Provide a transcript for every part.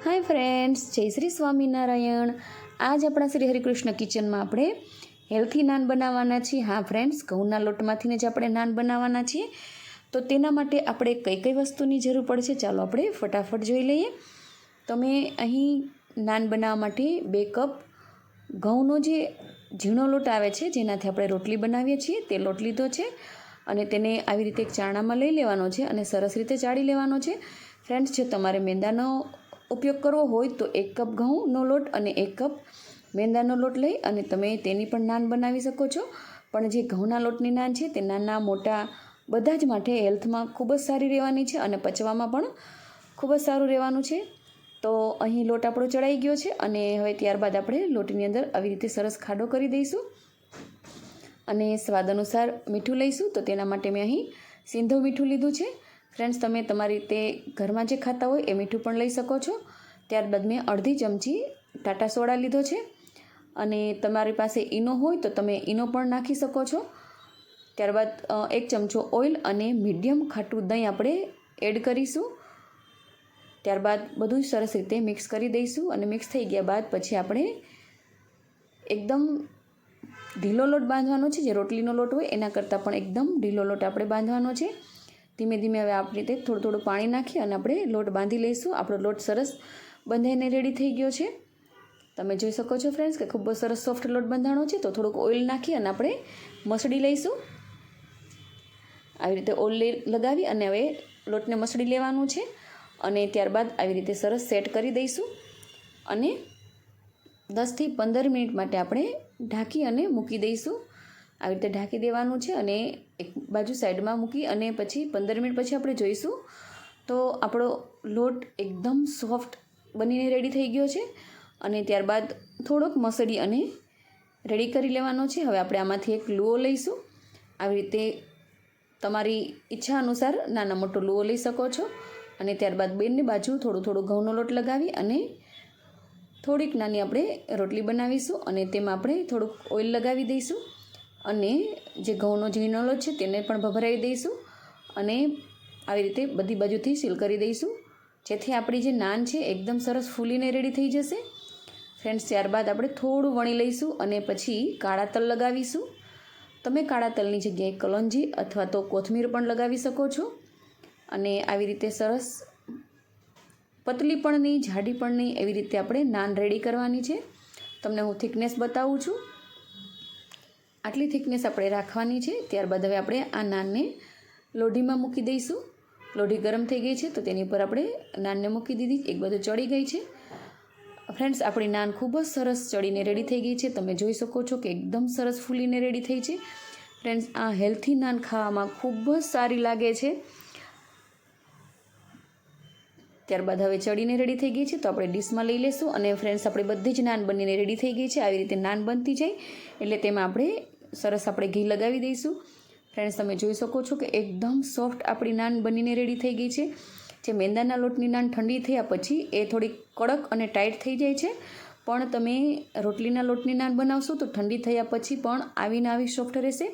Hi friends, जय श्री स्वामीनारायण। आज अपना श्री हरिकृष्ण किचन में આપણે હેલ્થી નાન બનાવવાના છીએ। હા ફ્રેન્ડ્સ, ઘઉંના લોટમાંથી જ આપણે નાન બનાવવાના છીએ। તો તેના માટે આપણે કઈ કઈ વસ્તુની જરૂર પડશે ચાલો આપણે ફટાફટ જોઈ લઈએ। તો મેં અહીં નાન બનાવવા માટે 2 કપ ઘઉંનો જે ઝીણો લોટ આવે છે જેનાથી આપણે રોટલી બનાવીએ છીએ તે લોટ લીધો છે અને તેને આવી રીતે એક ચારણામાં લઈ લેવાનો છે અને સરસ રીતે ચાળી લેવાનો છે। ફ્રેન્ડ્સ, જો તમારે મેંદાનો ઉપયોગ કરવો હોય તો 1 કપ ઘઉંનો લોટ અને 1 કપ મેંદાનો લોટ લઈ અને તમે તેની પણ નાન બનાવી શકો છો। પણ જે ઘઉંના લોટની નાન છે તે નાના મોટા બધા જ માટે હેલ્થમાં ખૂબ જ સારી રહેવાની છે અને પચવામાં પણ ખૂબ જ સારું રહેવાનું છે। તો અહીં લોટ આપણો ચડાઈ ગયો છે અને હવે ત્યારબાદ આપણે લોટની અંદર આવી રીતે સરસ ખાડો કરી દઈશું અને સ્વાદ અનુસાર મીઠું લઈશું। તો તેના માટે મેં અહીં સિંધવ મીઠું લીધું છે। ફ્રેન્ડ્સ, તમે તમારી રીતે ઘરમાં જે ખાતા હોય એ મીઠું પણ લઈ શકો છો। ત્યારબાદ મેં અડધી ચમચી ટાટા સોડા લીધો છે અને તમારી પાસે ઈનો હોય તો તમે ઈનો પણ નાખી શકો છો। ત્યારબાદ 1 ચમચો ઓઇલ અને મીડિયમ ખાટું દહીં આપણે એડ કરીશું। ત્યારબાદ બધું સરસ રીતે મિક્સ કરી દઈશું અને મિક્સ થઈ ગયા બાદ પછી આપણે એકદમ ઢીલો લોટ બાંધવાનો છે। જે રોટલીનો લોટ હોય એના કરતાં પણ એકદમ ઢીલો લોટ આપણે બાંધવાનો છે। ધીમે ધીમે હવે આપણી રીતે થોડું થોડું પાણી નાખી અને આપણે લોટ બાંધી લઈશું। આપણો લોટ સરસ બંધાઈને રેડી થઈ ગયો છે। તમે જોઈ શકો છો ફ્રેન્ડ્સ કે ખૂબ જ સરસ સોફ્ટ લોટ બંધાણો છે। તો થોડુંક ઓઇલ નાખી અને આપણે મસળી લઈશું। આવી રીતે ઓઇલ લગાવી અને હવે લોટને મસળી લેવાનું છે અને ત્યારબાદ આવી રીતે સરસ સેટ કરી દઈશું અને 10 થી 15 મિનિટ માટે આપણે ઢાંકી અને મૂકી દઈશું। આવી રીતે ઢાંકી દેવાનું છે અને એક બાજુ સાઈડમાં મૂકી અને પછી 15 મિનિટ પછી આપણે જોઈશું તો આપણો લોટ એકદમ સોફ્ટ બનીને રેડી થઈ ગયો છે અને ત્યારબાદ થોડોક મસળી અને રેડી કરી લેવાનો છે। હવે આપણે આમાંથી એક લુઓ લઈશું। આવી રીતે તમારી ઈચ્છા અનુસાર નાના મોટો લુઓ લઈ શકો છો અને ત્યારબાદ બંને બાજુ થોડું થોડું ઘઉંનો લોટ લગાવી અને થોડીક નાની આપણે રોટલી બનાવીશું અને તેમાં આપણે થોડુંક ઓઇલ લગાવી દઈશું અને જે ઘઉંનો ઝીણો લોટ છે તેને પણ ભભરાવી દઈશું અને આવી રીતે બધી બાજુથી સીલ કરી દઈશું જેથી આપણી જે નાન છે એકદમ સરસ ફૂલીને રેડી થઈ જશે। ફ્રેન્ડ્સ, ત્યારબાદ આપણે થોડું વણી લઈશું અને પછી કાળા તલ લગાવીશું। તમે કાળા તલની જગ્યાએ કલોંજી અથવા તો કોથમીર પણ લગાવી શકો છો અને આવી રીતે સરસ પતલી પણ નહીં જાડી પણ નહીં એવી રીતે આપણે નાન રેડી કરવાની છે। તમને હું થિકનેસ બતાવું છું। આટલી થિકનેસ આપણે રાખવાની છે। ત્યારબાદ હવે આપણે આ નાનને લોઢીમાં મૂકી દઈશું। લોઢી ગરમ થઈ ગઈ છે તો તેની ઉપર આપણે નાનને મૂકી દીધી। એક બાજુ ચડી ગઈ છે। ફ્રેન્ડ્સ, આપણી નાન ખૂબ જ સરસ ચડીને રેડી થઈ ગઈ છે। તમે જોઈ શકો છો કે એકદમ સરસ ફૂલીને રેડી થઈ છે। ફ્રેન્ડ્સ, આ હેલ્થી નાન ખાવામાં ખૂબ જ સારી લાગે છે। ત્યારબાદ હવે ચડીને રેડી થઈ ગઈ છે તો આપણે ડીશમાં લઈ લેશું અને ફ્રેન્ડ્સ, આપણી બધી જ નાન બનીને રેડી થઈ ગઈ છે। આવી રીતે નાન બનતી જાય એટલે તેમાં આપણે સરસ આપણે ઘી લગાવી દઈશું। ફ્રેન્ડ્સ, તમે જોઈ શકો છો કે એકદમ સોફ્ટ આપણી નાન બનીને રેડી થઈ ગઈ છે। જે મેંદાના લોટની નાન ઠંડી થયા પછી એ થોડી કડક અને ટાઈટ થઈ જાય છે પણ તમે રોટલીના લોટની નાન બનાવશો તો ઠંડી થયા પછી પણ આવીને આવી સોફ્ટ રહેશે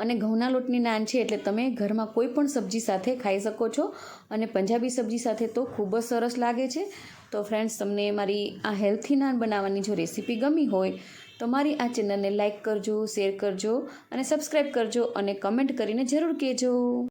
અને ઘઉંના લોટની નાન છે એટલે તમે ઘરમાં કોઈ પણ સબ્જી સાથે ખાઈ શકો છો અને પંજાબી સબ્જી સાથે તો ખૂબ જ સરસ લાગે છે। તો ફ્રેન્ડ્સ, તમને મારી આ હેલ્થી નાન બનાવવાની જો રેસીપી ગમી હોય તો મારી આ ચેનલને લાઇક કરજો, શેર કરજો અને સબસ્ક્રાઈબ કરજો અને કમેન્ટ કરીને જરૂર કહેજો।